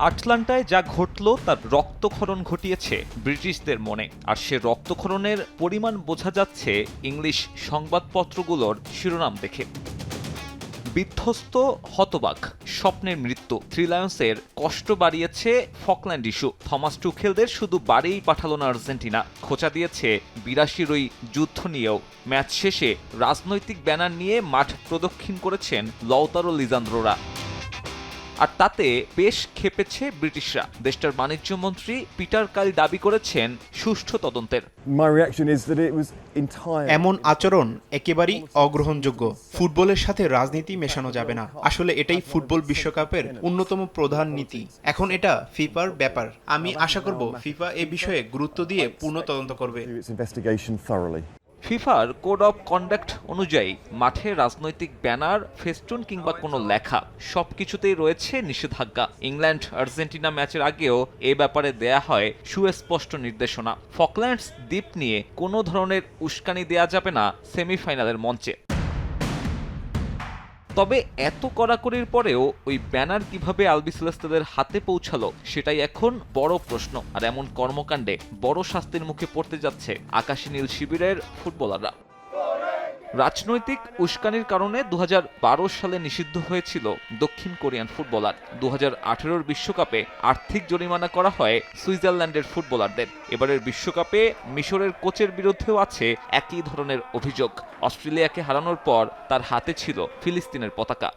আটলান্টায় যা ঘটল তার রক্তক্ষরণ ঘটিয়েছে ব্রিটিশদের মনে, আর সে রক্তক্ষরণের পরিমাণ বোঝা যাচ্ছে ইংলিশ সংবাদপত্রগুলোর শিরোনাম দেখে। বিধ্বস্ত, হতবাক, স্বপ্নের মৃত্যু, থ্রি লায়ন্সের কষ্ট বাড়িয়েছে ফকল্যান্ড ইস্যু। থমাস টুখেলদের শুধু বাড়িই পাঠালো না আর্জেন্টিনা, খোঁচা দিয়েছে ৮২ ওই যুদ্ধ নিয়েও। ম্যাচ শেষে রাজনৈতিক ব্যানার নিয়ে মাঠ প্রদক্ষিণ করেছেন লওতারো লিজান্দ্রোরা, আর তাতে বেশ ক্ষেপেছে ব্রিটিশরা। দেশটার বাণিজ্য মন্ত্রী পিটার কাল দাবি করেছেন সুষ্ঠু তদন্তের। এমন আচরণ একেবারেই অগ্রহণযোগ্য। ফুটবলের সাথে রাজনীতি মেশানো যাবে না। আসলে এটাই ফুটবল বিশ্বকাপের অন্যতম প্রধান নীতি। এখন এটা ফিফার ব্যাপার। আমি আশা করব ফিফা এ বিষয়ে গুরুত্ব দিয়ে পূর্ণ তদন্ত করবে। ফিফার কোড অফ কন্ডাক্ট অনুযায়ী মাঠে রাজনৈতিক ব্যানার, ফেস্টুন কিংবা কোনো লেখা সবকিছুতেই রয়েছে নিষেধাজ্ঞা। ইংল্যান্ড আর্জেন্টিনা ম্যাচের আগেও এ ব্যাপারে দেয়া হয় সুস্পষ্ট নির্দেশনা। ফকল্যান্ডস দ্বীপ নিয়ে কোনো ধরনের উস্কানি দেয়া যাবে না সেমিফাইনালের মঞ্চে। তবে এত কড়াকড়ির পরেও ওই ব্যানার কিভাবে আলবিসেলেস্তেদের হাতে পৌঁছালো সেটাই এখন বড় প্রশ্ন। আর এমন কর্মকাণ্ডে বড় শাস্তির মুখে পড়তে যাচ্ছে আকাশী নীল শিবিরের ফুটবলাররা। রাজনৈতিক উস্কানির কারণে ২০১২ সালে নিষিদ্ধ হয়েছিল দক্ষিণ কোরিয়ান ফুটবলার। ২০১৮ বিশ্বকাপে আর্থিক জরিমানা করা হয় সুইজারল্যান্ডের ফুটবলারদের। এবারের বিশ্বকাপে মিশরের কোচের বিরুদ্ধেও আছে একই ধরনের অভিযোগ। অস্ট্রেলিয়াকে হারানোর পর তার হাতে ছিল ফিলিস্তিনের পতাকা।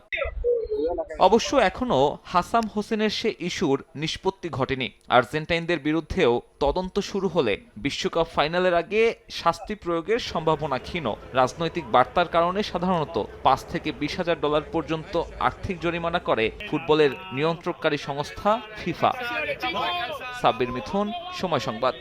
অবশ্য এখনও হাসাম হোসেনের সে ইস্যুর নিষ্পত্তি ঘটেনি। আর্জেন্টাইনদের বিরুদ্ধেও তদন্ত শুরু হলে বিশ্বকাপ ফাইনালের আগে শাস্তি প্রয়োগের সম্ভাবনা ক্ষীণ। রাজনৈতিক বার্তার কারণে সাধারণত $৫ থেকে $২০,০০০ পর্যন্ত আর্থিক জরিমানা করে ফুটবলের নিয়ন্ত্রণকারী সংস্থা ফিফা। সাব্বির মিথুন, সময় সংবাদ।